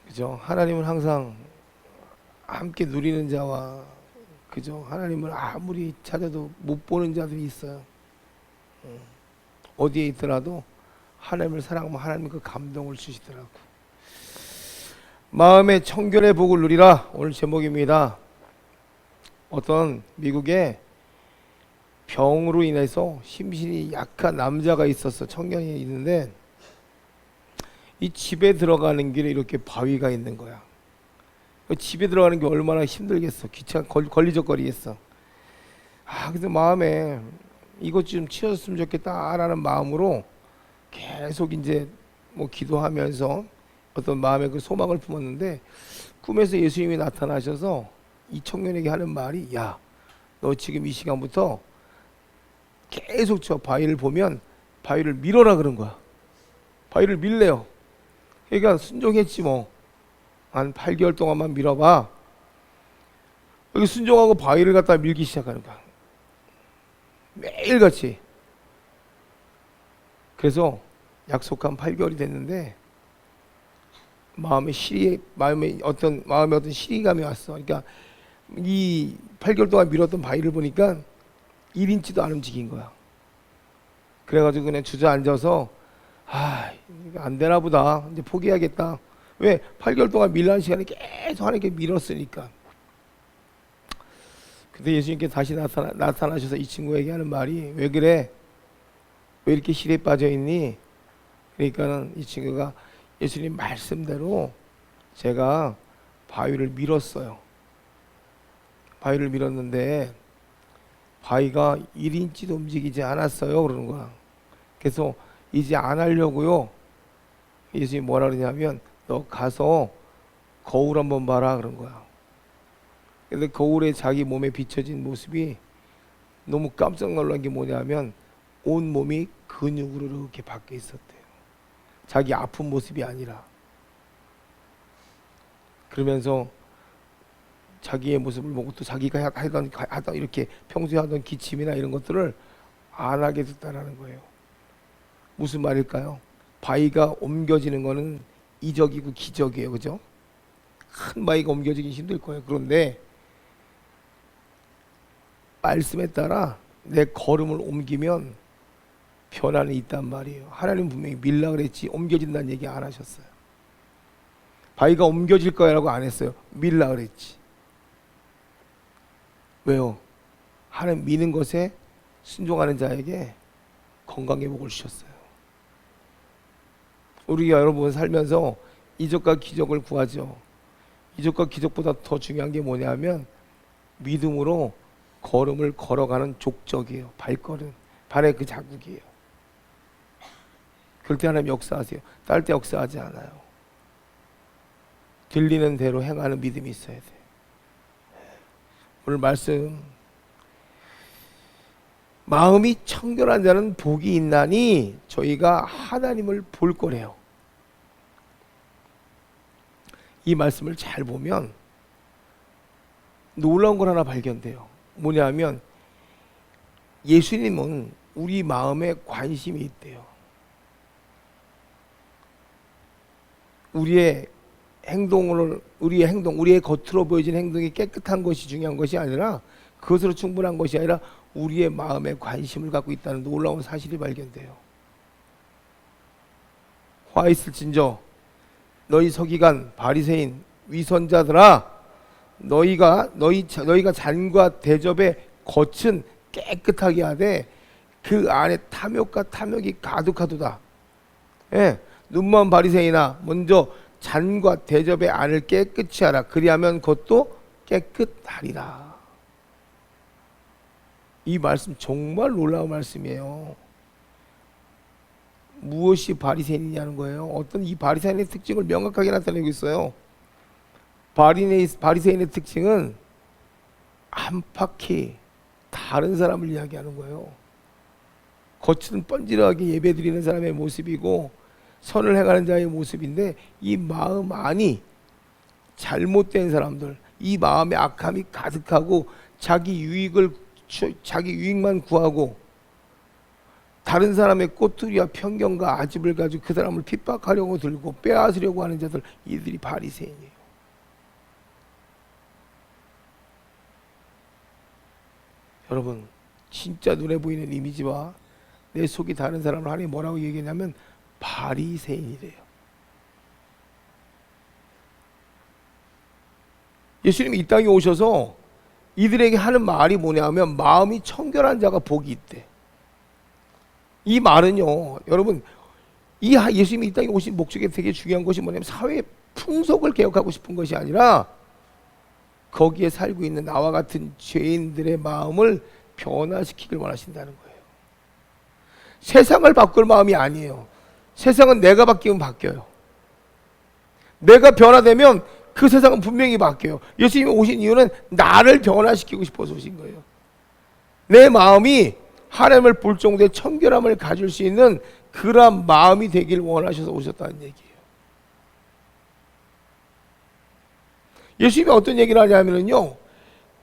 그죠? 하나님은 항상 함께 누리는 자와, 그죠? 하나님을 아무리 찾아도 못 보는 자들이 있어요. 어디에 있더라도 하나님을 사랑하면 하나님 그 감동을 주시더라고. 마음의 청결의 복을 누리라, 오늘 제목입니다. 어떤 미국에 병으로 인해서 심신이 약한 남자가 있었어. 청년이 있는데 이 집에 들어가는 길에 이렇게 바위가 있는 거야. 집에 들어가는 게 얼마나 힘들겠어. 귀찮 걸리적거리겠어. 그래서 마음에 이것 좀 치웠으면 좋겠다라는 마음으로 계속 이제 뭐 기도하면서 어떤 마음의 그 소망을 품었는데, 꿈에서 예수님이 나타나셔서 이 청년에게 하는 말이, 야, 너 지금 이 시간부터 계속 저 바위를 보면 바위를 밀어라, 그런 거야. 바위를 밀래요. 그러니까 순종했지 뭐. 한 8개월 동안만 밀어봐. 여기 순종하고 바위를 갖다 밀기 시작하는 거야. 매일같이. 그래서 약속한 8개월이 됐는데 마음에 어떤 시리감이 왔어. 그러니까 이 8개월 동안 밀었던 바위를 보니까 1인치도 안 움직인 거야. 그래가지고 그냥 주저앉아서 이거 안 되나 보다, 이제 포기해야겠다. 왜? 8개월 동안 밀라는 시간에 계속 하나님께 밀었으니까. 근데 예수님께 다시 나타나셔서 이 친구에게 하는 말이, 왜 그래? 왜 이렇게 실에 빠져있니? 그러니까는 이 친구가, 예수님 말씀대로 제가 바위를 밀었어요. 바위를 밀었는데 바위가 1인치도 움직이지 않았어요, 그러는 거야. 그래서 이제 안 하려고요. 예수님이 뭐라 그러냐면, 너 가서 거울 한번 봐라, 그런 거야. 근데 거울에 자기 몸에 비춰진 모습이 너무 깜짝 놀란 게 뭐냐면, 온 몸이 근육으로 이렇게 바뀌어 있었대요. 자기 아픈 모습이 아니라. 그러면서 자기의 모습을 보고 또 자기가 하던 이렇게 평소에 하던 기침이나 이런 것들을 안 하게 됐다라는 거예요. 무슨 말일까요? 바위가 옮겨지는 거는 이적이고 기적이에요, 그죠? 큰 바위가 옮겨지기 힘들 거예요. 그런데 말씀에 따라 내 걸음을 옮기면 변화는 있단 말이에요. 하나님 분명히 밀라 그랬지 옮겨진다는 얘기 안 하셨어요. 바위가 옮겨질 거야라고 안 했어요. 밀라 그랬지. 왜요? 하나님 미는 것에 순종하는 자에게 건강의 복을 주셨어요. 우리가 여러분 살면서 이적과 기적을 구하죠. 이적과 기적보다 더 중요한 게 뭐냐면 믿음으로 걸음을 걸어가는 족적이에요. 발걸음, 발의 그 자국이에요. 그럴 때 하나님 역사하세요. 딸 때 역사하지 않아요. 들리는 대로 행하는 믿음이 있어야 돼. 오늘 말씀, 마음이 청결한 자는 복이 있나니 저희가 하나님을 볼 거래요. 이 말씀을 잘 보면 놀라운 걸 하나 발견돼요. 뭐냐면 예수님은 우리 마음에 관심이 있대요. 우리의 겉으로 보여진 행동이 깨끗한 것이 중요한 것이 아니라, 그것으로 충분한 것이 아니라 우리의 마음에 관심을 갖고 있다는 놀라운 사실이 발견돼요. 화 있을진저 너희 서기관 바리새인 위선자들아, 너희가 잔과 대접의 겉은 깨끗하게 하되 그 안에 탐욕과 탐욕이 가득하도다. 예, 눈먼 바리새인아, 먼저 잔과 대접의 안을 깨끗이 하라. 그리하면 그것도 깨끗하리라. 이 말씀 정말 놀라운 말씀이에요. 무엇이 바리새인이냐는 거예요. 어떤 이 바리새인의 특징을 명확하게 나타내고 있어요. 바리새인의 특징은 안팎이 다른 사람을 이야기하는 거예요. 겉은 번지르하게 예배드리는 사람의 모습이고 선을 행하는 자의 모습인데, 이 마음 안이 잘못된 사람들, 이 마음에 악함이 가득하고 자기 유익만 구하고 다른 사람의 꼬투리와 편견과 아집을 가지고 그 사람을 핍박하려고 들고 빼앗으려고 하는 자들, 이들이 바리새인이에요. 여러분, 진짜 눈에 보이는 이미지와 내 속이 다른 사람을 하나님 뭐라고 얘기하냐면 바리새인이래요. 예수님이 이 땅에 오셔서 이들에게 하는 말이 뭐냐면 마음이 청결한 자가 복이 있대. 이 말은요, 여러분, 이 예수님이 이 땅에 오신 목적에 되게 중요한 것이 뭐냐면 사회의 풍속을 개혁하고 싶은 것이 아니라 거기에 살고 있는 나와 같은 죄인들의 마음을 변화시키길 원하신다는 거예요. 세상을 바꿀 마음이 아니에요. 세상은 내가 바뀌면 바뀌어요. 내가 변화되면 그 세상은 분명히 바뀌어요. 예수님이 오신 이유는 나를 변화시키고 싶어서 오신 거예요. 내 마음이 하나님을 볼 정도의 청결함을 가질 수 있는 그런 마음이 되길 원하셔서 오셨다는 얘기예요. 예수님이 어떤 얘기를 하냐면요,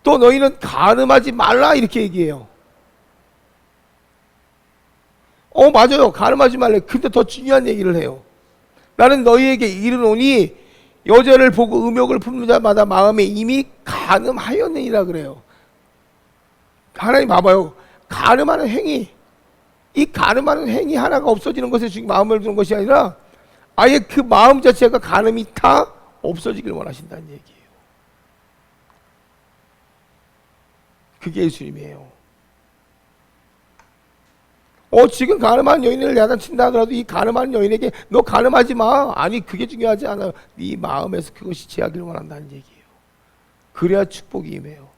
또 너희는 간음하지 말라 이렇게 얘기해요. 맞아요, 간음하지 말래. 근데 더 중요한 얘기를 해요. 나는 너희에게 이르노니 여자를 보고 음욕을 품는 자마다 마음에 이미 간음하였느니라 그래요. 하나님 봐봐요, 간음하는 행위, 이 간음하는 행위 하나가 없어지는 것에 지금 마음을 두는 것이 아니라 아예 그 마음 자체가 간음이 다 없어지길 원하신다는 얘기예요. 그게 예수님이에요. 지금 간음한 여인을 야단친다 하더라도 이 간음한 여인에게 너 간음하지 마. 아니, 그게 중요하지 않아요. 네 마음에서 그것이 제하길 원한다는 얘기예요. 그래야 축복이 임해요.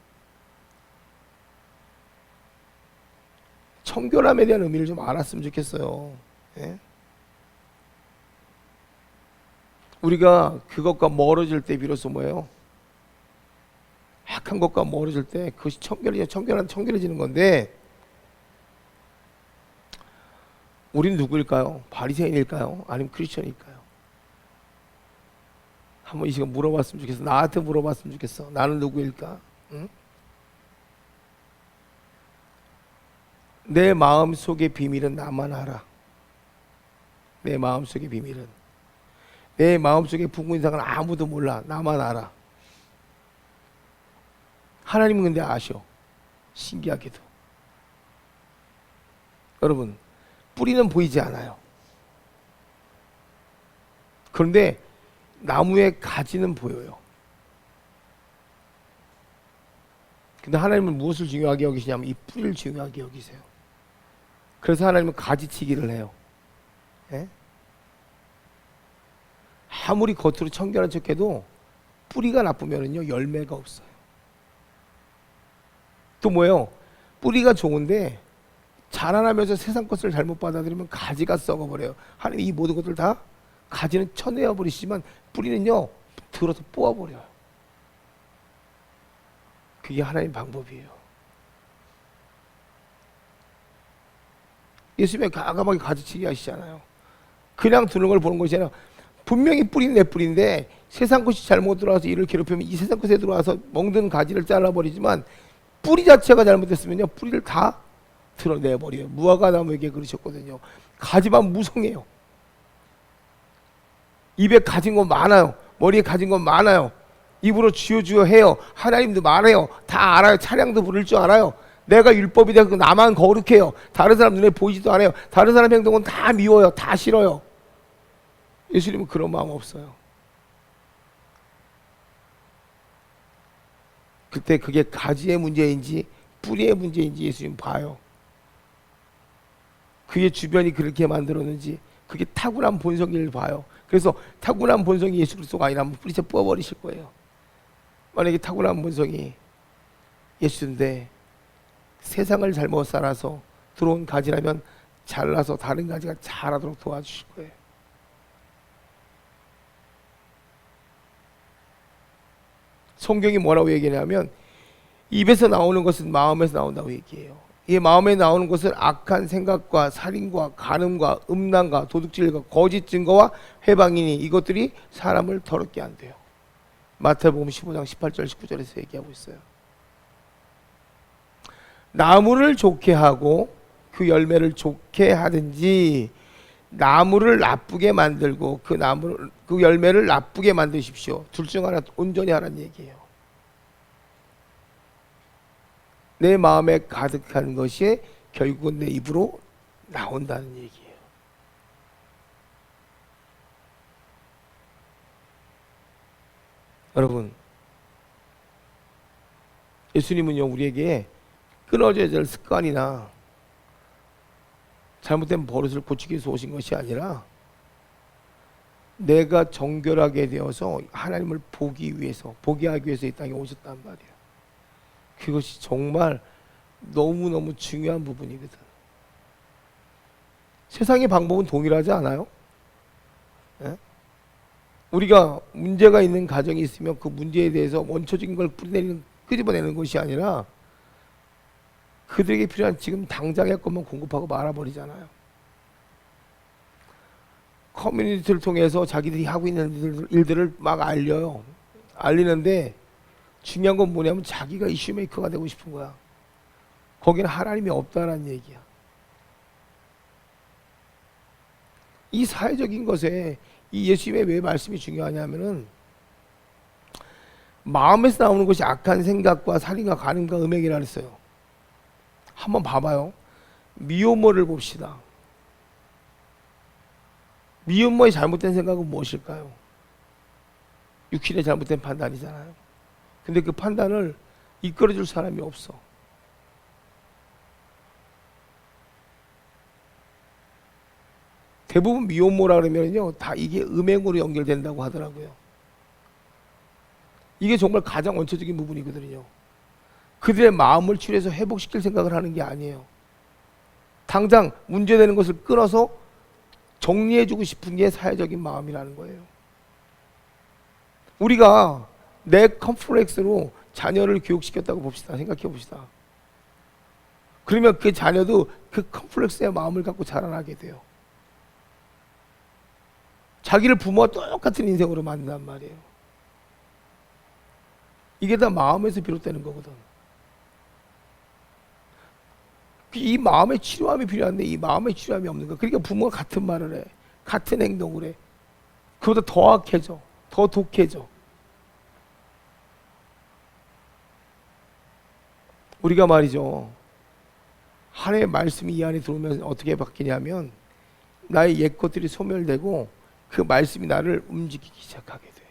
청결함에 대한 의미를 좀 알았으면 좋겠어요. 예? 우리가 그것과 멀어질 때 비로소 뭐예요? 악한 것과 멀어질 때 그것이 청결해지는 건데, 우린 누구일까요? 바리새인일까요? 아니면 크리스천일까요? 한번 이 시간 물어봤으면 좋겠어. 나한테 물어봤으면 좋겠어. 나는 누구일까? 응? 내 마음속의 비밀은 나만 알아. 내 마음속의 비밀은, 내 마음속의 부분상은 아무도 몰라. 나만 알아. 하나님은 근데 아셔. 신기하게도. 여러분, 뿌리는 보이지 않아요. 그런데 나무의 가지는 보여요. 근데 하나님은 무엇을 중요하게 여기시냐면 이 뿌리를 중요하게 여기세요. 그래서 하나님은 가지치기를 해요. 예? 아무리 겉으로 청결한 척해도 뿌리가 나쁘면요 열매가 없어요. 또 뭐예요? 뿌리가 좋은데 자라나면서 세상 것을 잘못 받아들이면 가지가 썩어버려요. 하나님 이 모든 것들 다 가지는 쳐내어 버리시지만 뿌리는요 들어서 뽑아버려요. 그게 하나님 방법이에요. 예수님이 과감하게 가지치기 하시잖아요. 그냥 두는 걸 보는 것이 아니라 분명히 뿌리는 내 뿌리인데 세상 것이 잘못 들어와서 이를 괴롭히면 이 세상 것에 들어와서 멍든 가지를 잘라버리지만 뿌리 자체가 잘못됐으면요 뿌리를 다 드러내버려요. 무화과 나무에게 그러셨거든요. 가지만 무성해요. 입에 가진 건 많아요. 머리에 가진 건 많아요. 입으로 쥐어쥐어 해요. 하나님도 말해요. 다 알아요. 찬양도 부를 줄 알아요. 내가 율법이 되고 나만 거룩해요. 다른 사람 눈에 보이지도 않아요. 다른 사람 행동은 다 미워요. 다 싫어요. 예수님은 그런 마음 없어요. 그때 그게 가지의 문제인지 뿌리의 문제인지 예수님 봐요. 그의 주변이 그렇게 만들었는지 그게 타고난 본성을 봐요. 그래서 타고난 본성이 예수 그리스도가 아니라면 뿌리채 뽑아버리실 거예요. 만약에 타고난 본성이 예수인데 세상을 잘못 살아서 들어온 가지라면 잘라서 다른 가지가 자라도록 도와주실 거예요. 성경이 뭐라고 얘기하냐면 입에서 나오는 것은 마음에서 나온다고 얘기해요. 이 마음에 나오는 것은 악한 생각과 살인과 간음과 음란과 도둑질과 거짓 증거와 회방이니 이것들이 사람을 더럽게 한대요. 마태복음 15장 18절 19절에서 얘기하고 있어요. 나무를 좋게 하고 그 열매를 좋게 하든지 나무를 나쁘게 만들고 그 열매를 나쁘게 만드십시오. 둘 중 하나 온전히 하라는 얘기예요. 내 마음에 가득한 것이 결국은 내 입으로 나온다는 얘기예요. 여러분, 예수님은요 우리에게 끊어져야 될 습관이나 잘못된 버릇을 고치기 위해서 오신 것이 아니라 내가 정결하게 되어서 하나님을 보기 위해서, 보게 하기 위해서 이 땅에 오셨단 말이에요. 그것이 정말 너무너무 중요한 부분이거든. 세상의 방법은 동일하지 않아요? 예? 우리가 문제가 있는 가정이 있으면 그 문제에 대해서 원초적인 걸 끄집어내는 것이 아니라 그들에게 필요한 지금 당장의 것만 공급하고 말아버리잖아요. 커뮤니티를 통해서 자기들이 하고 있는 일들을 막 알려요. 알리는데 중요한 건 뭐냐면 자기가 이슈메이커가 되고 싶은 거야. 거기는 하나님이 없다는 얘기야. 이 사회적인 것에 이 예수님의 왜 말씀이 중요하냐면은 마음에서 나오는 것이 악한 생각과 살인과 간음과 음행이라 했어요. 한번 봐봐요. 미혼모를 봅시다. 미혼모의 잘못된 생각은 무엇일까요? 육신의 잘못된 판단이잖아요. 근데 그 판단을 이끌어줄 사람이 없어. 대부분 미혼모라 그러면요 다 이게 음행으로 연결된다고 하더라고요. 이게 정말 가장 원초적인 부분이거든요. 그들의 마음을 치료해서 회복시킬 생각을 하는 게 아니에요. 당장 문제되는 것을 끊어서 정리해주고 싶은 게 사회적인 마음이라는 거예요. 우리가 내 컴플렉스로 자녀를 교육시켰다고 봅시다. 생각해 봅시다. 그러면 그 자녀도 그 컴플렉스의 마음을 갖고 자라나게 돼요. 자기를 부모와 똑같은 인생으로 만든단 말이에요. 이게 다 마음에서 비롯되는 거거든. 이 마음의 치료함이 필요한데 이 마음의 치료함이 없는 거야. 그러니까 부모가 같은 말을 해. 같은 행동을 해. 그보다 더 악해져. 더 독해져. 우리가 말이죠. 하나님의 말씀이 이 안에 들어오면 어떻게 바뀌냐면 나의 옛 것들이 소멸되고 그 말씀이 나를 움직이기 시작하게 돼.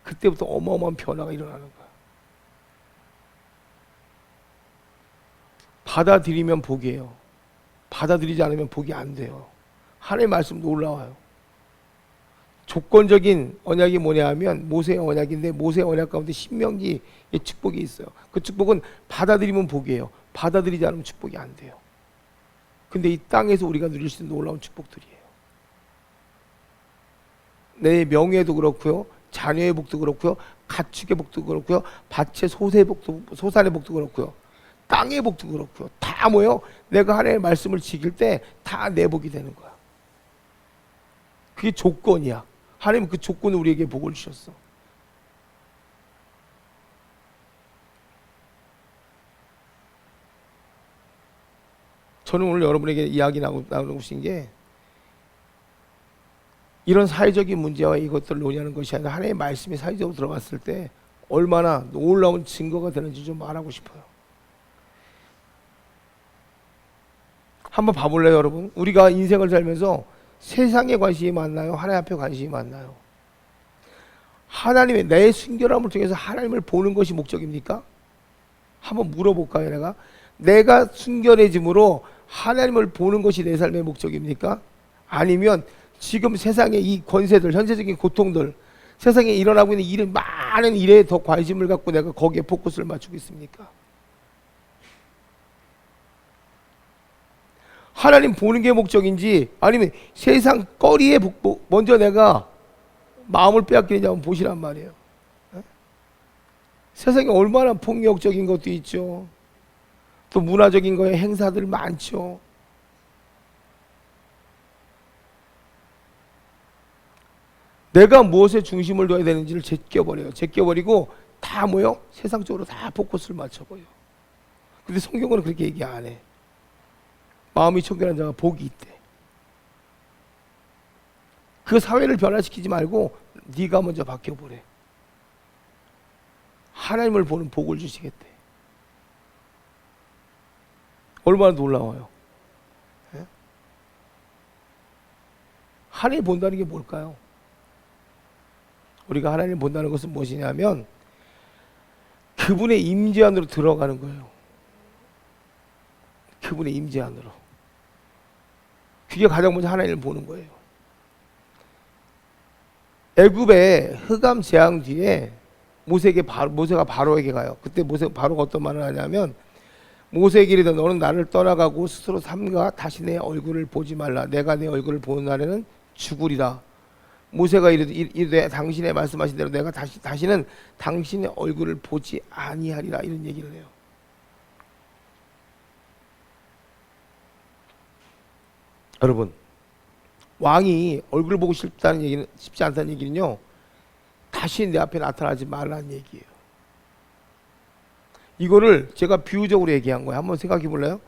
그때부터 어마어마한 변화가 일어나는 거야. 받아들이면 복이에요. 받아들이지 않으면 복이 안 돼요. 하나님의 말씀 놀라워요. 조건적인 언약이 뭐냐 하면 모세의 언약인데 모세의 언약 가운데 신명기의 축복이 있어요. 그 축복은 받아들이면 복이에요. 받아들이지 않으면 축복이 안 돼요. 근데 이 땅에서 우리가 누릴 수 있는 놀라운 축복들이에요. 내 명예도 그렇고요. 자녀의 복도 그렇고요. 가축의 복도 그렇고요. 밭의 소산의 복도 그렇고요. 땅의 복도 그렇고요. 다 뭐요? 내가 하나님의 말씀을 지킬 때 다 내 복이 되는 거야. 그게 조건이야. 하나님은 그 조건을 우리에게 복을 주셨어. 저는 오늘 여러분에게 이야기 나누고 싶은 게 이런 사회적인 문제와 이것들을 논의하는 것이 아니라 하나님의 말씀이 사회적으로 들어갔을 때 얼마나 놀라운 증거가 되는지 좀 말하고 싶어요. 한번 봐볼래요, 여러분? 우리가 인생을 살면서 세상에 관심이 많나요? 하나님 앞에 관심이 많나요? 하나님의 내 순결함을 통해서 하나님을 보는 것이 목적입니까? 한번 물어볼까요, 내가 순결해짐으로 하나님을 보는 것이 내 삶의 목적입니까? 아니면 지금 세상의 이 권세들, 현세적인 고통들, 세상에 일어나고 있는 일은 많은 일에 더 관심을 갖고 내가 거기에 포커스를 맞추고 있습니까? 하나님 보는 게 목적인지 아니면 세상 거리에 먼저 내가 마음을 빼앗기는지 한번 보시란 말이에요. 세상에 얼마나 폭력적인 것도 있죠. 또 문화적인 거에 행사들 많죠. 내가 무엇에 중심을 둬야 되는지를 제껴버려요. 제껴버리고 다 뭐요? 세상적으로 다 포커스를 맞춰버려요. 근데 성경은 그렇게 얘기 안 해. 마음이 청결한 자가 복이 있대. 그 사회를 변화시키지 말고 네가 먼저 바뀌어보래. 하나님을 보는 복을 주시겠대. 얼마나 놀라워요. 예? 하나님 본다는 게 뭘까요? 우리가 하나님 본다는 것은 무엇이냐면 그분의 임재 안으로 들어가는 거예요. 그분의 임재 안으로. 그게 가장 먼저 하나님을 보는 거예요. 애굽의 흑암 재앙 뒤에 모세가 바로에게 가요. 그때 바로가 어떤 말을 하냐면 모세에게 이르되 너는 나를 떠나가고 스스로 삼가 다시 내 얼굴을 보지 말라. 내가 내 얼굴을 보는 날에는 죽으리라. 모세가 이르되 당신의 말씀하신 대로 내가 다시는 당신의 얼굴을 보지 아니하리라. 이런 얘기를 해요. 여러분, 왕이 얼굴 보고 싶지 않다는 얘기는요, 다시 내 앞에 나타나지 말라는 얘기예요. 이거를 제가 비유적으로 얘기한 거예요. 한번 생각해 볼래요?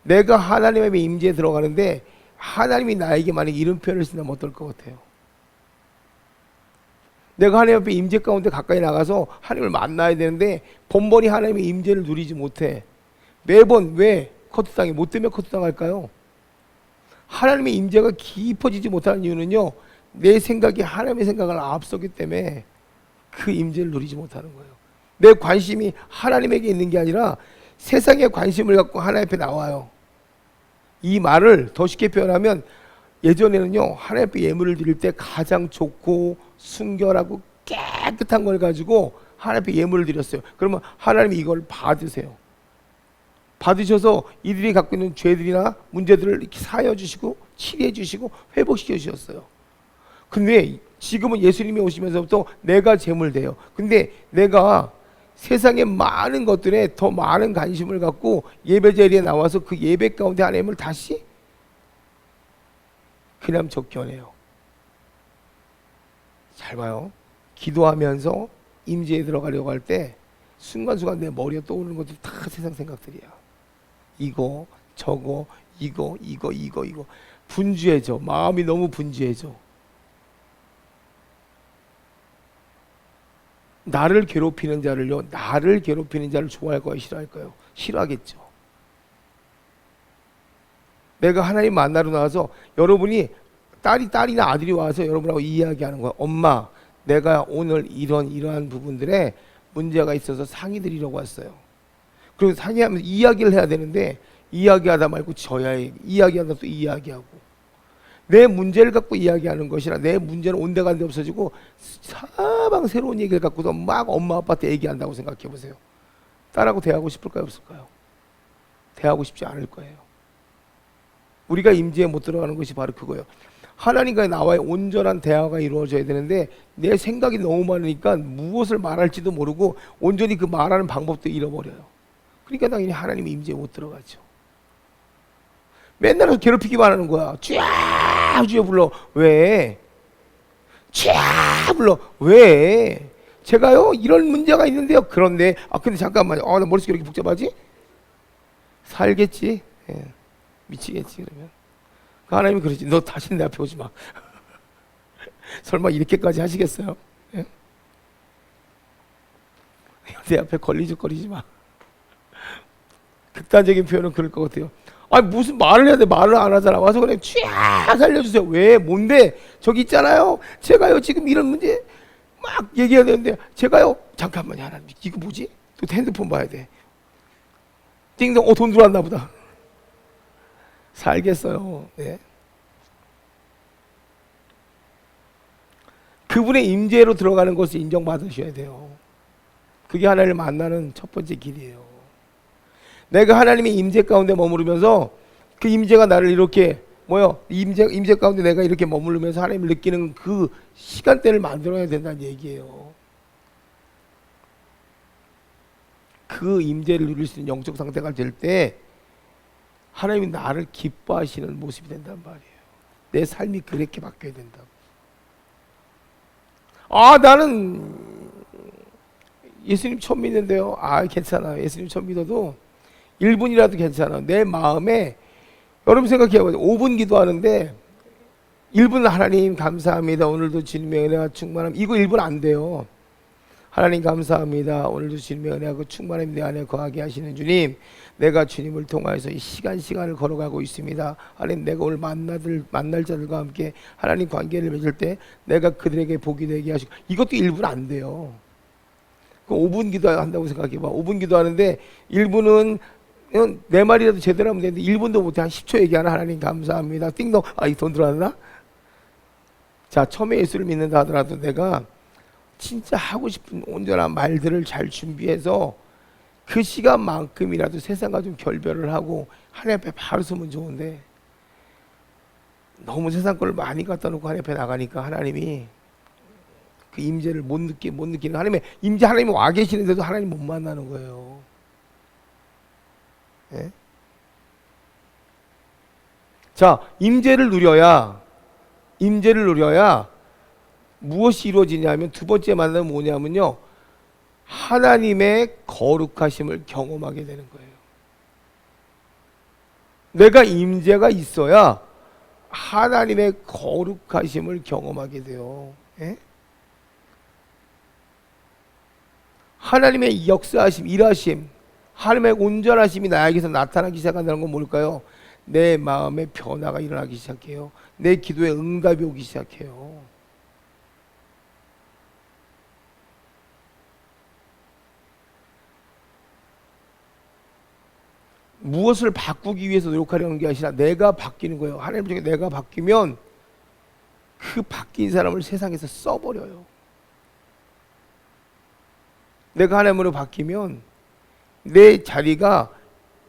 내가 하나님의 임재에 들어가는데 하나님이 나에게 만약에 이런 표현을 쓴다면 어떨 것 같아요? 내가 하나님 앞에 임재 가운데 가까이 나가서 하나님을 만나야 되는데 번번이 하나님의 임재를 누리지 못해. 매번 왜 커트당해? 뭐 때문에 커트당할까요? 하나님의 임재가 깊어지지 못하는 이유는요, 내 생각이 하나님의 생각을 앞서기 때문에 그 임재를 누리지 못하는 거예요. 내 관심이 하나님에게 있는 게 아니라 세상에 관심을 갖고 하나님 앞에 나와요. 이 말을 더 쉽게 표현하면 예전에는요, 하나님 앞에 예물을 드릴 때 가장 좋고 순결하고 깨끗한 걸 가지고 하나님 앞에 예물을 드렸어요. 그러면 하나님이 이걸 받으세요. 받으셔서 이들이 갖고 있는 죄들이나 문제들을 이렇게 사여 주시고 치료해 주시고 회복시켜 주셨어요. 근데 지금은 예수님이 오시면서부터 내가 제물돼요. 근데 내가 세상의 많은 것들에 더 많은 관심을 갖고 예배 자리에 나와서 그 예배 가운데 하나님을 다시 그냥 적견해요. 잘 봐요. 기도하면서 임재에 들어가려고 할 때 순간순간 내 머리에 떠오르는 것들이 다 세상 생각들이야. 이거 저거 이거 분주해져. 마음이 너무 분주해져. 나를 괴롭히는 자를 좋아할까요? 싫어할까요? 싫어하겠죠. 내가 하나님 만나러 나와서 여러분이 딸이나 아들이 와서 여러분하고 이야기하는 거야. 엄마, 내가 오늘 이러한 부분들에 문제가 있어서 상의 드리려고 왔어요. 그리고 상의하면서 이야기를 해야 되는데 이야기하다 말고 이야기하다 또 이야기하고 내 문제를 갖고 이야기하는 것이라 내 문제는 온데간데 없어지고 사방 새로운 얘기를 갖고서 막 엄마 아빠한테 얘기한다고 생각해 보세요. 딸하고 대하고 싶을까요? 없을까요? 대하고 싶지 않을 거예요. 우리가 임재에 못 들어가는 것이 바로 그거예요. 하나님과 나와의 온전한 대화가 이루어져야 되는데 내 생각이 너무 많으니까 무엇을 말할지도 모르고 온전히 그 말하는 방법도 잃어버려요. 그러니까 당연히 하나님의 임재에 못 들어가죠. 맨날 괴롭히기만 하는 거야. 쫙 불러. 왜? 쫙 불러. 왜? 제가요 이런 문제가 있는데요. 그런데 근데 잠깐만요. 나 머릿속이 이렇게 복잡하지? 살겠지? 예. 미치겠지 그러면. 하나님이 그러지. 너 다시는 내 앞에 오지 마. 설마 이렇게까지 하시겠어요? 예? 내 앞에 걸리적거리지 마. 극단적인 표현은 그럴 것 같아요. 무슨 말을 해야 돼? 말을 안 하잖아. 와서 그냥 쫙 살려주세요. 왜? 뭔데? 저기 있잖아요. 제가요 지금 이런 문제 막 얘기해야 되는데 제가요 잠깐만요. 하나님 이거 뭐지? 또 핸드폰 봐야 돼. 띵동 돈 들어왔나 보다. 살겠어요. 네. 그분의 임재로 들어가는 것을 인정받으셔야 돼요. 그게 하나님을 만나는 첫 번째 길이에요. 내가 하나님의 임재 가운데 머무르면서 그 임재가 나를 이렇게 임재 가운데 내가 이렇게 머무르면서 하나님을 느끼는 그 시간대를 만들어야 된다는 얘기예요. 그 임재를 누릴 수 있는 영적 상태가 될 때 하나님이 나를 기뻐하시는 모습이 된단 말이에요. 내 삶이 그렇게 바뀌어야 된다고. 나는 예수님 처음 믿는데요. 괜찮아요. 예수님 처음 믿어도 1분이라도 괜찮아. 내 마음에 여러분 생각해봐요. 5분 기도하는데 1분 하나님 감사합니다. 오늘도 주님의 은혜가 충만함. 이거 1분 안 돼요. 하나님 감사합니다. 오늘도 주님의 은혜가 충만함 내 안에 거하게 하시는 주님. 내가 주님을 통하여서 이 시간을 걸어가고 있습니다. 하나님 내가 오늘 만날 자들과 함께 하나님 관계를 맺을 때 내가 그들에게 복이 되게 하시고 이것도 1분 안 돼요. 그 5분 기도한다고 생각해봐. 5분 기도하는데 1분은 내 말이라도 제대로 하면 되는데 1분도 못해. 한 10초 얘기하나 하나님 감사합니다. 띵동. 이 돈 들어왔나? 자, 처음에 예수를 믿는다 하더라도 내가 진짜 하고 싶은 온전한 말들을 잘 준비해서 그 시간만큼이라도 세상과 좀 결별을 하고 하나님 앞에 바로 서면 좋은데 너무 세상 걸 많이 갖다 놓고 하나님 앞에 나가니까 하나님이 그 임재를 못 느끼는 하나님의 임재 하나님이 와 계시는데도 하나님 못 만나는 거예요. 예? 자, 임재를 누려야 무엇이 이루어지냐면 두 번째 만남은 뭐냐면요. 하나님의 거룩하심을 경험하게 되는 거예요. 내가 임재가 있어야 하나님의 거룩하심을 경험하게 돼요. 예? 하나님의 역사하심, 일하심, 하나님의 온전하심이 나에게서 나타나기 시작한다는 건 뭘까요? 내 마음의 변화가 일어나기 시작해요. 내 기도에 응답이 오기 시작해요. 무엇을 바꾸기 위해서 노력하려는 게 아니라 내가 바뀌는 거예요. 하나님 중에 내가 바뀌면 그 바뀐 사람을 세상에서 써버려요. 내가 하나님으로 바뀌면 내 자리가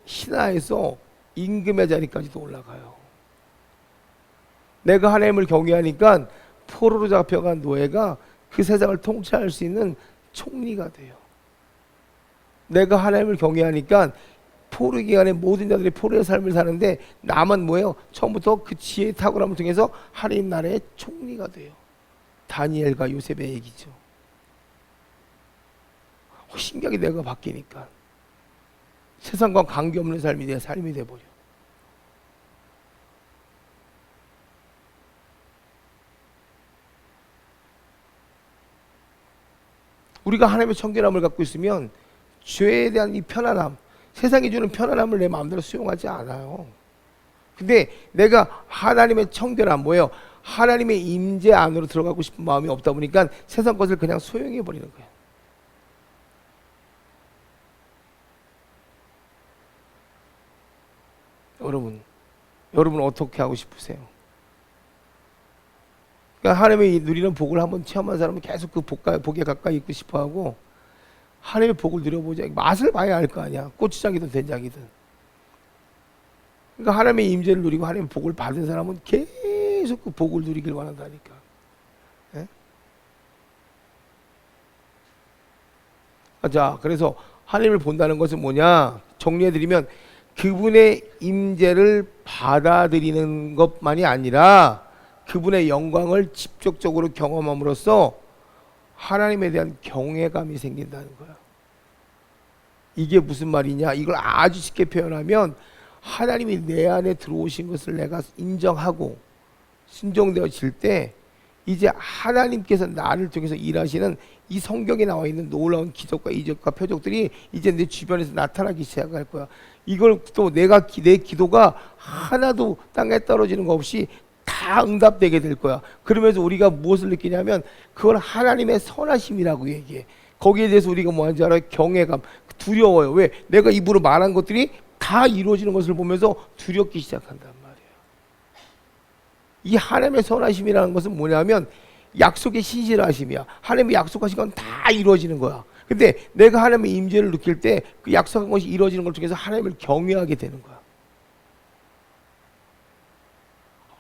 신하에서 임금의 자리까지도 올라가요. 내가 하나님을 경외하니까 포로로 잡혀간 노예가 그 세상을 통치할 수 있는 총리가 돼요. 내가 하나님을 경외하니까 포로 기간에 모든 자들이 포로의 삶을 사는데 나만 뭐예요? 처음부터 그 지혜의 탁월함을 통해서 하나님 나라의 총리가 돼요. 다니엘과 요셉의 얘기죠. 신기하게 내가 바뀌니까 세상과 관계없는 삶이 내 삶이 돼버려. 우리가 하나님의 청결함을 갖고 있으면 죄에 대한 이 편안함, 세상이 주는 편안함을 내 마음대로 수용하지 않아요. 근데 내가 하나님의 청결함, 뭐예요? 하나님의 임재 안으로 들어가고 싶은 마음이 없다 보니까 세상 것을 그냥 소용해 버리는 거예요. 여러분 어떻게 하고 싶으세요? 그러니까 하나님의 누리는 복을 한번 체험한 사람은 계속 그 복에 가까이 있고 싶어하고 하나님의 복을 누려보자. 맛을 봐야 알 거 아니야. 고추장이든 된장이든. 그러니까 하나님의 임재를 누리고 하나님의 복을 받은 사람은 계속 그 복을 누리길 원한다니까. 예? 자, 그래서 하나님을 본다는 것은 뭐냐? 정리해드리면 그분의 임재를 받아들이는 것만이 아니라 그분의 영광을 직접적으로 경험함으로써 하나님에 대한 경외감이 생긴다는 거야. 이게 무슨 말이냐? 이걸 아주 쉽게 표현하면 하나님이 내 안에 들어오신 것을 내가 인정하고 순종되어질 때 이제 하나님께서 나를 통해서 일하시는 이 성경에 나와 있는 놀라운 기적과 이적과 표적들이 이제 내 주변에서 나타나기 시작할 거야. 이걸 또 내 기도가 하나도 땅에 떨어지는 거 없이 다 응답되게 될 거야. 그러면서 우리가 무엇을 느끼냐면 그건 하나님의 선하심이라고 얘기해. 거기에 대해서 우리가 뭐 하는지 알아요? 경외감, 두려워요. 왜? 내가 입으로 말한 것들이 다 이루어지는 것을 보면서 두렵기 시작한단 말이에요. 이 하나님의 선하심이라는 것은 뭐냐면 약속의 신실하심이야. 하나님이 약속하신 건 다 이루어지는 거야. 근데 내가 하나님의 임재를 느낄 때 그 약속한 것이 이루어지는 걸 통해서 하나님을 경외하게 되는 거야.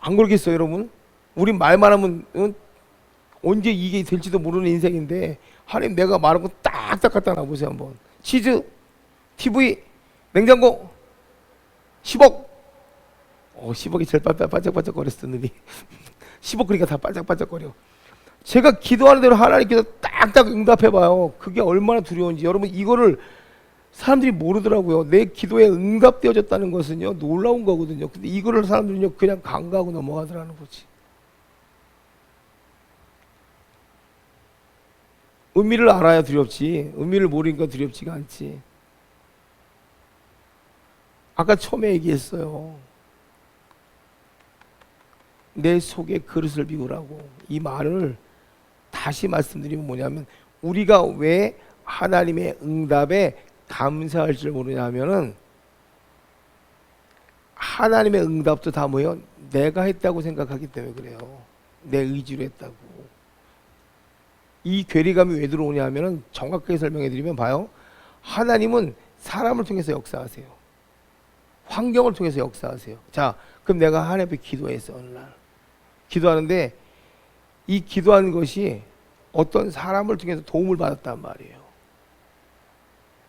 안 그러겠어요, 여러분? 우리 말만 하면 언제 이게 될지도 모르는 인생인데 하나님 내가 말한 거 딱딱 갖다 놔보세요 한번. 치즈, TV, 냉장고 10억. 10억이 제일 반짝반짝 거렸던 놈이 10억 그러니까 다 반짝반짝거려. 제가 기도하는 대로 하나님께서 딱딱 응답해봐요. 그게 얼마나 두려운지. 여러분 이거를 사람들이 모르더라고요. 내 기도에 응답되어졌다는 것은요, 놀라운 거거든요. 근데 이거를 사람들은요, 그냥 간과하고 넘어가더라는 거지. 의미를 알아야 두렵지, 의미를 모르니까 두렵지가 않지. 아까 처음에 얘기했어요. 내 속에 그릇을 비우라고. 이 말을 다시 말씀드리면 뭐냐면, 우리가 왜 하나님의 응답에 감사할 줄 모르냐면은, 하나님의 응답도 다 뭐예요? 내가 했다고 생각하기 때문에 그래요. 내 의지로 했다고. 이 괴리감이 왜 들어오냐면은, 정확하게 설명해 드리면 봐요. 하나님은 사람을 통해서 역사하세요. 환경을 통해서 역사하세요. 자, 그럼 내가 하나님 앞에 기도했어. 어느 날 기도하는데, 이 기도하는 것이 어떤 사람을 통해서 도움을 받았단 말이에요.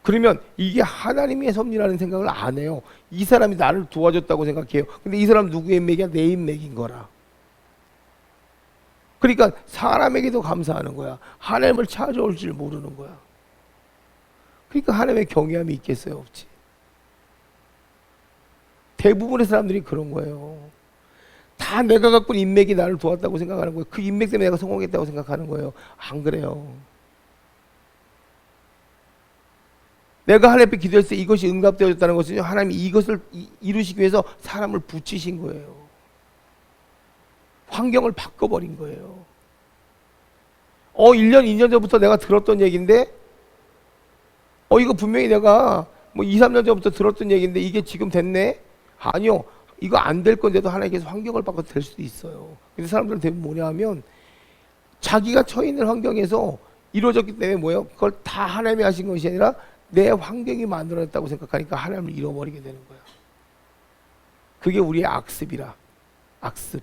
그러면 이게 하나님의 섭리라는 생각을 안 해요. 이 사람이 나를 도와줬다고 생각해요. 근데 이 사람 누구의 인맥이야? 내 인맥인 거라. 그러니까 사람에게도 감사하는 거야. 하나님을 찾아올 줄 모르는 거야. 그러니까 하나님의 경외함이 있겠어요? 없지. 대부분의 사람들이 그런 거예요. 다 내가 갖고 있는 인맥이 나를 도왔다고 생각하는 거예요. 그 인맥 때문에 내가 성공했다고 생각하는 거예요. 안 그래요. 내가 하나님 앞에 기도했을 때 이것이 응답되어졌다는 것은 하나님이 이것을 이루시기 위해서 사람을 붙이신 거예요. 환경을 바꿔버린 거예요. 1년, 2년 전부터 내가 들었던 얘기인데, 이거 분명히 내가 뭐 2, 3년 전부터 들었던 얘기인데 이게 지금 됐네? 아니요. 이거 안 될 건데도 하나님께서 환경을 바꿔서 될 수도 있어요. 근데 사람들은 대부분 뭐냐 하면, 자기가 처해 있는 환경에서 이루어졌기 때문에 뭐예요? 그걸 다 하나님이 하신 것이 아니라 내 환경이 만들어냈다고 생각하니까 하나님을 잃어버리게 되는 거야. 그게 우리의 악습이라. 악습.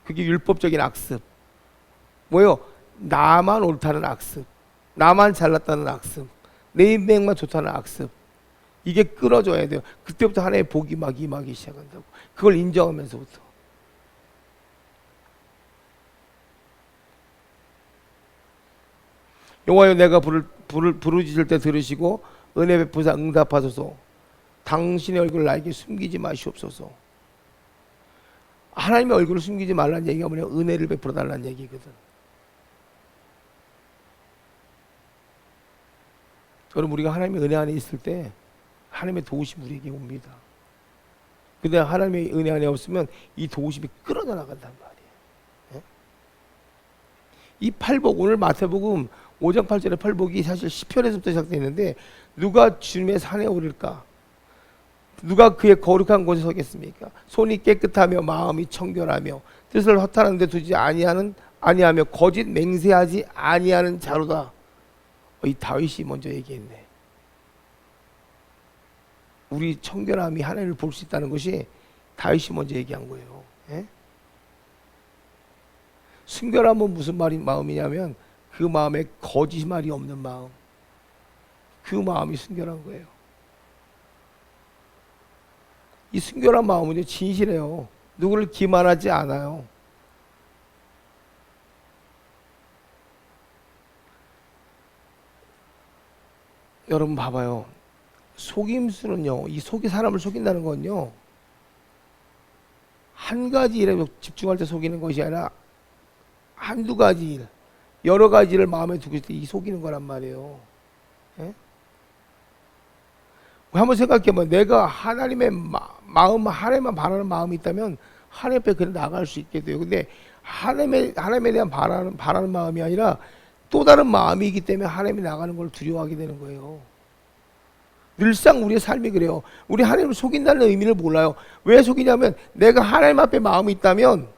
그게 율법적인 악습. 뭐요? 나만 옳다는 악습. 나만 잘났다는 악습. 내 인맥만 좋다는 악습. 이게 끊어져야 돼요. 그때부터 하나의 복이 막 임하기 시작한다고. 그걸 인정하면서부터. 여호와여, 내가 부르짖을 때 들으시고 은혜 베푸사 응답하소서. 당신의 얼굴을 나에게 숨기지 마시옵소서. 하나님의 얼굴을 숨기지 말라는 얘기가 뭐냐? 은혜를 베풀어 달라는 얘기거든. 여러분, 우리가 하나님의 은혜 안에 있을 때 하나님의 도우심이 우리에게 옵니다. 근데 하나님의 은혜 안에 없으면 이 도우심이 끌어져 나간단 말이에요. 이 팔복, 오늘 마태복음 5장 8절의 팔복이 사실 시편에서부터 시작되어 있는데, 누가 주님의 산에 오를까? 누가 그의 거룩한 곳에 서겠습니까? 손이 깨끗하며 마음이 청결하며 뜻을 허탄한 데 두지 아니하며 거짓 맹세하지 아니하는 자로다. 이 다윗이 먼저 얘기했네. 우리 청결함이 하나님을 볼 수 있다는 것이 다윗이 먼저 얘기한 거예요. 순결함은 무슨 마음이냐면, 그 마음에 거짓말이 없는 마음, 그 마음이 순결한 거예요. 이 순결한 마음은 진실해요. 누구를 기만하지 않아요. 여러분 봐봐요. 속임수는요, 이 속이 사람을 속인다는 건요, 한 가지 일에 집중할 때 속이는 것이 아니라 한두 가지 일, 여러 가지를 마음에 두고 있을 때 이 속이는 거란 말이에요. 한번 생각해보면, 내가 하나님의 마음, 하나님만 바라는 마음이 있다면 하나님 앞에 그냥 나갈 수 있게 돼요. 근데 하나님에 대한 바라는 마음이 아니라 또 다른 마음이기 때문에 하나님이 나가는 걸 두려워하게 되는 거예요. 늘상 우리의 삶이 그래요. 우리 하나님을 속인다는 의미를 몰라요. 왜 속이냐면, 내가 하나님 앞에 마음이 있다면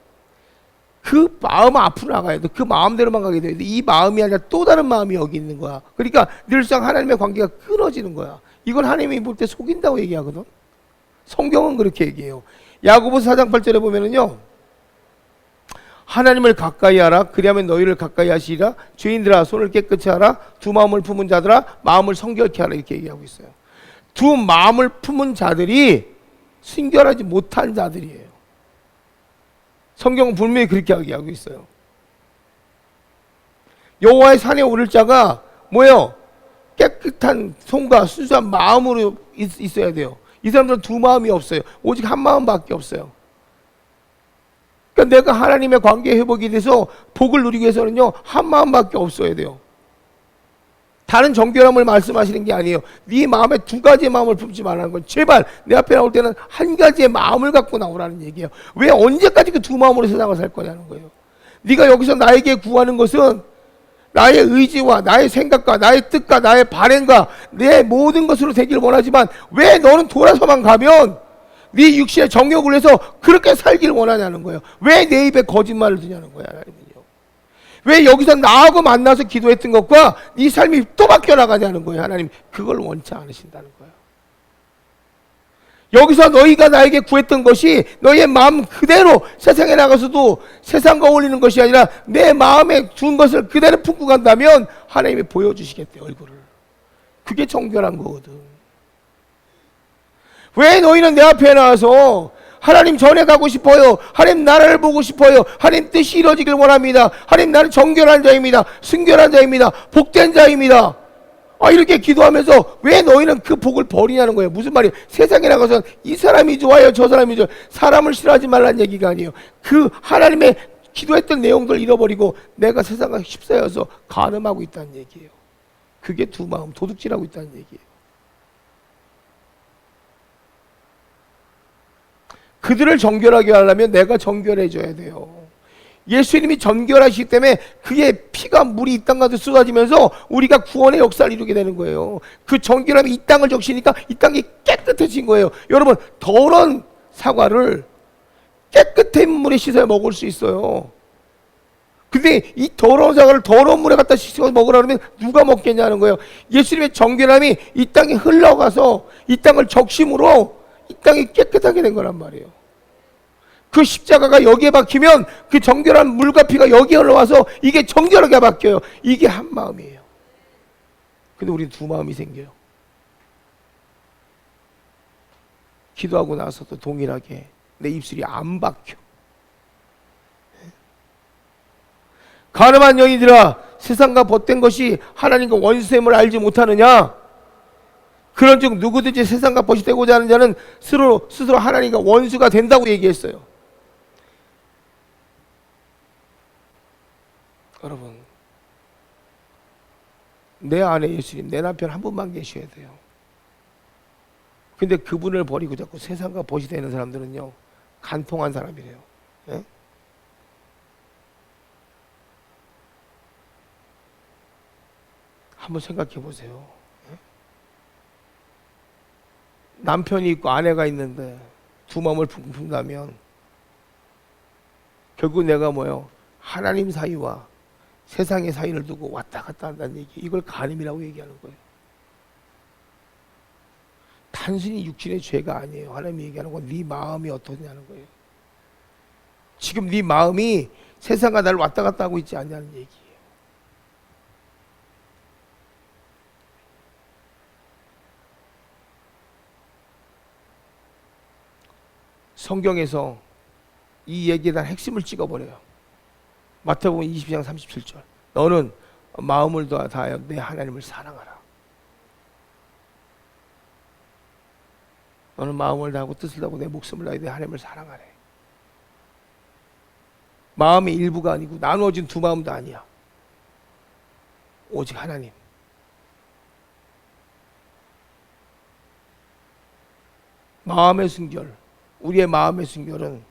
그 마음 앞으로 나가야 돼. 그 마음대로만 가게 돼. 이 마음이 아니라 또 다른 마음이 여기 있는 거야. 그러니까 늘상 하나님의 관계가 끊어지는 거야. 이건 하나님이 볼 때 속인다고 얘기하거든. 성경은 그렇게 얘기해요. 야고보서 4장 8절에 보면은요, 하나님을 가까이 하라. 그리하면 너희를 가까이 하시리라. 죄인들아, 손을 깨끗이 하라. 두 마음을 품은 자들아, 마음을 성결케 하라. 이렇게 얘기하고 있어요. 두 마음을 품은 자들이 순결하지 못한 자들이에요. 성경은 분명히 그렇게 얘기하고 있어요. 여호와의 산에 오를 자가 뭐예요? 깨끗한 손과 순수한 마음으로 있어야 돼요. 이 사람들은 두 마음이 없어요. 오직 한 마음밖에 없어요. 그러니까 내가 하나님의 관계 회복이 돼서 복을 누리기 위해서는요, 한 마음밖에 없어야 돼요. 다른 정결함을 말씀하시는 게 아니에요. 네 마음에 두 가지의 마음을 품지 말라는 건, 제발 내 앞에 나올 때는 한 가지의 마음을 갖고 나오라는 얘기예요. 왜 언제까지 그 두 마음으로 세상을 살 거냐는 거예요. 네가 여기서 나에게 구하는 것은 나의 의지와 나의 생각과 나의 뜻과 나의 바램과 내 모든 것으로 되기를 원하지만, 왜 너는 돌아서만 가면 네 육신의 정욕을 해서 그렇게 살기를 원하냐는 거예요. 왜 내 입에 거짓말을 드냐는 거야, 하나님은요. 왜 여기서 나하고 만나서 기도했던 것과 네 삶이 또 바뀌어 나가냐는 거예요. 하나님 그걸 원치 않으신다는 거예요. 여기서 너희가 나에게 구했던 것이 너희의 마음 그대로 세상에 나가서도 세상과 어울리는 것이 아니라 내 마음에 둔 것을 그대로 품고 간다면 하나님이 보여주시겠대, 얼굴을. 그게 정결한 거거든. 왜 너희는 내 앞에 나와서 하나님 전에 가고 싶어요, 하나님 나라를 보고 싶어요, 하나님 뜻이 이루어지길 원합니다, 하나님 나는 정결한 자입니다, 순결한 자입니다, 복된 자입니다, 이렇게 기도하면서 왜 너희는 그 복을 버리냐는 거예요. 무슨 말이에요? 세상에 나가서 이 사람이 좋아요, 저 사람이 좋아요. 사람을 싫어하지 말라는 얘기가 아니에요. 그 하나님의 기도했던 내용들 잃어버리고 내가 세상과 휩싸여서 간음하고 있다는 얘기예요. 그게 두 마음 도둑질하고 있다는 얘기예요. 그들을 정결하게 하려면 내가 정결해져야 돼요. 예수님이 정결하시기 때문에 그의 피가 물이 이 땅 가운데 쏟아지면서 우리가 구원의 역사를 이루게 되는 거예요. 그 정결함이 이 땅을 적시니까 이 땅이 깨끗해진 거예요. 여러분, 더러운 사과를 깨끗한 물에 씻어야 먹을 수 있어요. 근데 이 더러운 사과를 더러운 물에 갖다 씻어서 먹으라 그러면 누가 먹겠냐는 거예요. 예수님의 정결함이 이 땅에 흘러가서 이 땅을 적심으로 이 땅이 깨끗하게 된 거란 말이에요. 그 십자가가 여기에 박히면 그 정결한 물과 피가 여기에 흘러와서 이게 정결하게 바뀌어요. 이게 한 마음이에요. 근데 우리는 두 마음이 생겨요. 기도하고 나서도 동일하게 내 입술이 안 박혀. 가늠한 여인들아, 세상과 벗된 것이 하나님과 원수됨을 알지 못하느냐? 그런즉 누구든지 세상과 벗이 되고자 하는 자는 스스로 하나님과 원수가 된다고 얘기했어요. 여러분, 내 안에 예수님, 내 남편 한 분만 계셔야 돼요. 근데 그분을 버리고 자꾸 세상과 벗이 되는 사람들은요, 간통한 사람이래요. 예? 한번 생각해 보세요. 예? 남편이 있고 아내가 있는데 두 마음을 품는다면 결국 내가 뭐예요? 하나님 사이와 세상의 사이를 두고 왔다 갔다 한다는 얘기, 이걸 간음이라고 얘기하는 거예요. 단순히 육신의 죄가 아니에요. 하나님이 얘기하는 건 네 마음이 어떠냐는 거예요. 지금 네 마음이 세상과 나를 왔다 갔다 하고 있지 않냐는 얘기예요. 성경에서 이 얘기에 대한 핵심을 찍어버려요. 마태복음 22장 37절. 너는 마음을 다하여 내 하나님을 사랑하라. 너는 마음을 다하고 뜻을 다하고 내 목숨을 다하여 내 하나님을 사랑하래. 마음의 일부가 아니고 나누어진 두 마음도 아니야. 오직 하나님. 마음의 순결, 우리의 마음의 순결은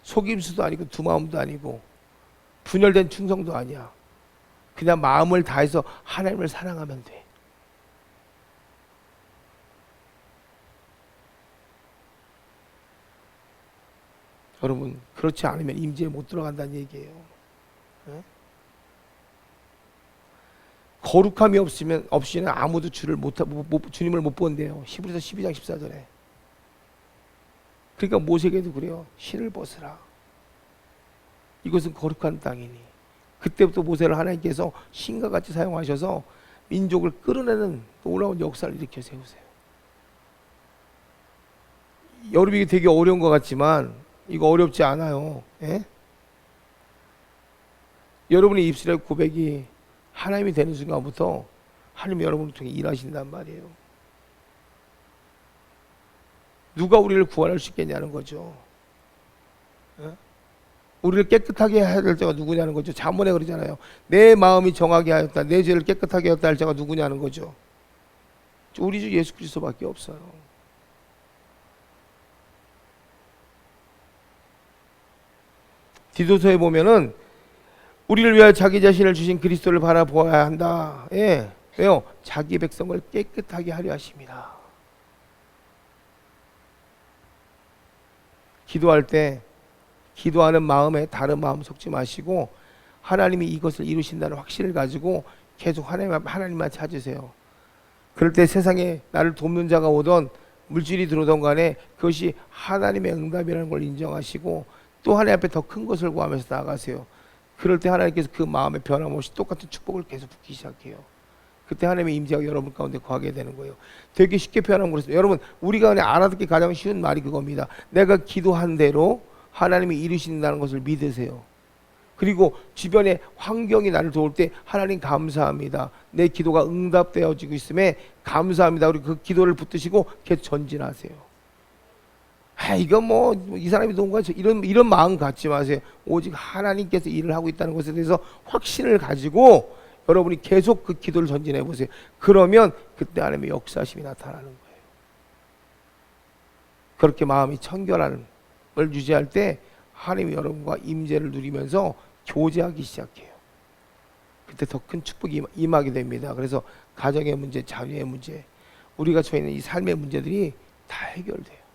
속임수도 아니고 두 마음도 아니고 분열된 충성도 아니야. 그냥 마음을 다해서 하나님을 사랑하면 돼. 여러분, 그렇지 않으면 임재에 못 들어간다는 얘기예요. 네? 거룩함이 없이는 아무도 주님을 못 본대요. 히브리서 12장 14절에. 그러니까 모세에게도 그래요. 신을 벗으라. 이것은 거룩한 땅이니. 그때부터 모세를 하나님께서 신과 같이 사용하셔서 민족을 끌어내는 놀라운 역사를 일으켜 세우세요. 여러분, 이게 되게 어려운 것 같지만 이거 어렵지 않아요. 예? 여러분의 입술의 고백이 하나님이 되는 순간부터 하나님이 여러분을 통해 일하신단 말이에요. 누가 우리를 구원할 수 있겠냐는 거죠. 우리를 깨끗하게 해야 될 자가 누구냐는 거죠. 잠언에 그러잖아요. 내 마음이 정하게 하였다, 내 죄를 깨끗하게 하였다 할 자가 누구냐는 거죠. 우리 주 예수 그리스도밖에 없어요. 디도서에 보면은 우리를 위하여 자기 자신을 주신 그리스도를 바라보아야 한다. 예. 왜요? 자기 백성을 깨끗하게 하려 하십니다. 기도할 때 기도하는 마음에 다른 마음 섞지 마시고 하나님이 이것을 이루신다는 확신을 가지고 계속 하나님만 찾으세요. 그럴 때 세상에 나를 돕는 자가 오던 물질이 들어오던 간에 그것이 하나님의 응답이라는 걸 인정하시고 또 하나님 앞에 더 큰 것을 구하면서 나아가세요. 그럴 때 하나님께서 그 마음에 변함없이 똑같은 축복을 계속 붓기 시작해요. 그때 하나님의 임재가 여러분 가운데 거하게 되는 거예요. 되게 쉽게 표현하면 그렇습니다. 여러분, 우리가 그냥 알아듣기 가장 쉬운 말이 그겁니다. 내가 기도한 대로 하나님이 이루신다는 것을 믿으세요. 그리고 주변에 환경이 나를 도울 때 하나님 감사합니다. 내 기도가 응답되어지고 있음에 감사합니다. 그리고 그 기도를 붙드시고 계속 전진하세요. 이거 뭐 이 사람이 도운 거야 이런 마음 갖지 마세요. 오직 하나님께서 일을 하고 있다는 것에 대해서 확신을 가지고 여러분이 계속 그 기도를 전진해 보세요. 그러면 그때 하나님의 역사심이 나타나는 거예요. 그렇게 마음이 청결함을 유지할 때 하나님이 여러분과 임재를 누리면서 교제하기 시작해요. 그때 더 큰 축복이 임하게 됩니다. 그래서 가정의 문제, 자녀의 문제, 우리가 처해 있는 이 삶의 문제들이 다 해결돼요.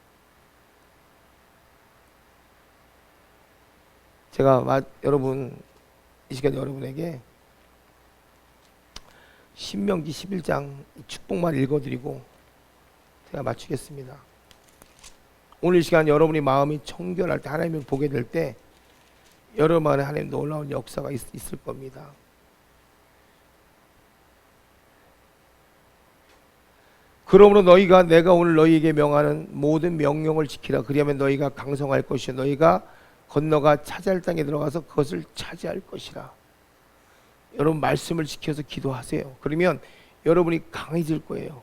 제가 여러분 이 시간 여러분에게 신명기 11장 축복만 읽어드리고 제가 마치겠습니다. 오늘 이 시간 여러분이 마음이 청결할 때 하나님을 보게 될 때 여러분 안에 하나님 놀라운 역사가 있을 겁니다. 그러므로 너희가 내가 오늘 너희에게 명하는 모든 명령을 지키라. 그리하면 너희가 강성할 것이요 너희가 건너가 차지할 땅에 들어가서 그것을 차지할 것이라. 여러분 말씀을 지켜서 기도하세요. 그러면 여러분이 강해질 거예요.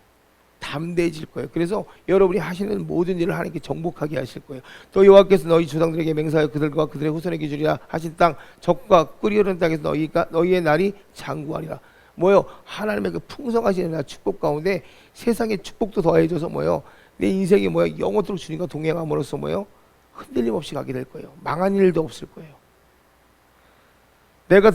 담대해질 거예요. 그래서 여러분이 하시는 모든 일을 하나님께 정복하게 하실 거예요. 또 여호와께서 너희 조상들에게 맹세하여 그들과 그들의 후손에게 주리라 하신 땅 적과 끓이 흐르는 땅에서 너희의 날이 장구하리라. 뭐요? 하나님의 그 풍성하신 축복 가운데 세상의 축복도 더해져서 뭐요? 내 인생이 뭐요? 영원토록 주님과 동행함으로써 뭐요? 흔들림 없이 가게 될 거예요. 망한 일도 없을 거예요. 내가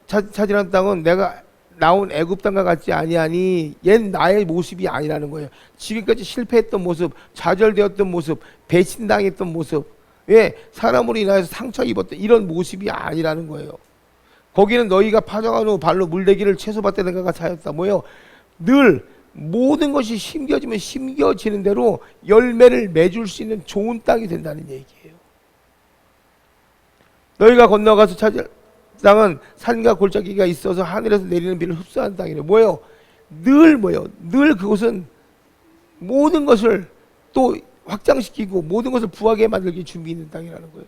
차지한 땅은 내가 나온 애굽 땅과 같지 아니하니 옛 나의 모습이 아니라는 거예요. 지금까지 실패했던 모습, 좌절되었던 모습, 배신당했던 모습, 사람으로 인하여서 상처 입었던 이런 모습이 아니라는 거예요. 거기는 너희가 파정한 후 발로 물대기를 채소밭에 가가 차였다. 뭐예요? 늘 모든 것이 심겨지면 심겨지는 대로 열매를 맺을 수 있는 좋은 땅이 된다는 얘기예요. 너희가 건너가서 차지할 땅은 산과 골짜기가 있어서 하늘에서 내리는 비를 흡수하는 땅이래요. 뭐예요? 늘 그곳은 모든 것을 또 확장시키고 모든 것을 부하게 만들기 준비 있는 땅이라는 거예요.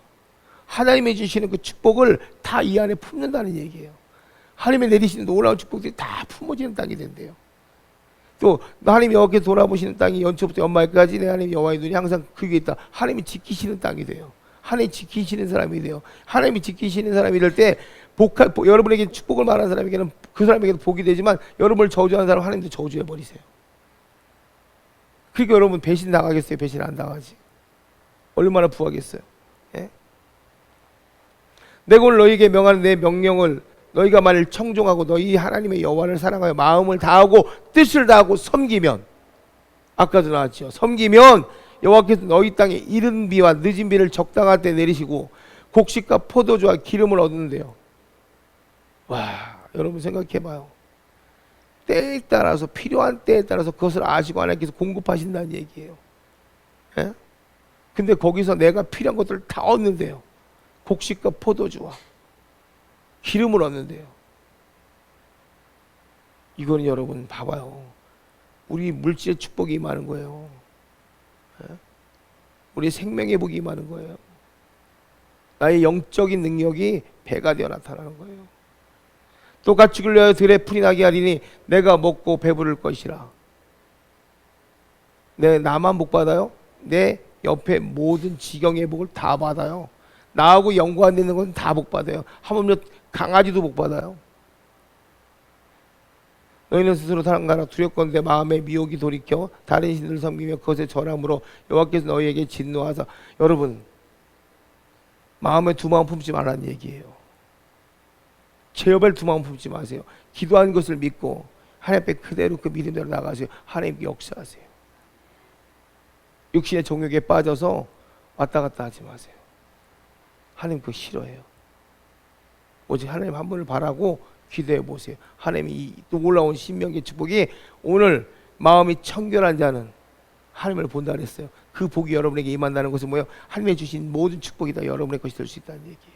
하나님이 주시는 그 축복을 다 이 안에 품는다는 얘기예요. 하나님이 내리시는 놀라운 축복들이 다 품어지는 땅이 된대요. 또 하나님 여호와께서 돌아보시는 땅이 연초부터 연말까지 내 하나님 여호와의 눈이 항상 그게 있다. 하나님이 지키시는 땅이 돼요. 하나님이 지키시는 사람이 돼요. 하나님이 지키시는 사람이 될 때 여러분에게 축복을 말하는 사람에게는 그 사람에게도 복이 되지만 여러분을 저주하는 사람 하나님도 저주해 버리세요. 그러니까 여러분 배신 당하겠어요? 배신 안 당하지. 얼마나 부하겠어요? 예? 내가 오늘 너희에게 명하는 내 명령을 너희가 만일 청종하고 너희 하나님의 여호와를 사랑하여 마음을 다하고 뜻을 다하고 섬기면, 아까도 나왔죠. 섬기면 여호와께서 너희 땅에 이른 비와 늦은 비를 적당할 때 내리시고 곡식과 포도주와 기름을 얻는데요. 와, 여러분 생각해봐요. 때에 따라서 필요한 때에 따라서 그것을 아시고 하나님께서 공급하신다는 얘기예요. 예? 근데 거기서 내가 필요한 것들을 다 얻는데요. 곡식과 포도주와 기름을 얻는데요. 이거는 여러분 봐봐요. 우리 물질의 축복이 임하는 거예요. 우리 생명의 복이 임하는 거예요. 나의 영적인 능력이 배가 되어 나타나는 거예요. 또 가축을 위하여 들에 풀이 나게 하리니 내가 먹고 배부를 것이라. 내 나만 복 받아요? 내 옆에 모든 지경의 복을 다 받아요. 나하고 연관되는 건 다 복 받아요. 하물며 강아지도 복 받아요. 너희는 스스로 다른가라 두렵건대 마음에 미혹이 돌이켜 다른 신들을 섬기며 그것에 절함으로 여호와께서 너희에게 진노하사. 여러분, 마음에 두 마음 품지 말라는 얘기예요. 제어별 두 마음 품지 마세요. 기도한 것을 믿고 하나님 앞에 그대로 그 믿음대로 나가세요. 하나님께 역사하세요. 육신의 정욕에 빠져서 왔다 갔다 하지 마세요. 하나님 그거 싫어해요. 오직 하나님 한 분을 바라고 기도해 보세요. 하나님이 이 놀라운 신명기의 축복이 오늘 마음이 청결한 자는 하나님을 본다 그랬어요. 그 복이 여러분에게 임한다는 것은 뭐예요? 하나님이 주신 모든 축복이 다 여러분의 것이 될 수 있다는 얘기예요.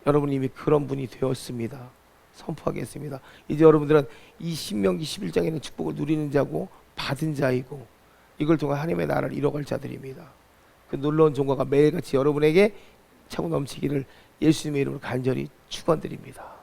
여러분이 이미 그런 분이 되었습니다. 선포하겠습니다. 이제 여러분들은 이 신명기 11장에 있는 축복을 누리는 자고 받은 자이고 이걸 통해 하나님의 나라를 이뤄갈 자들입니다. 그 놀라운 종과가 매일같이 여러분에게 차고 넘치기를 예수님의 이름으로 간절히 축원드립니다.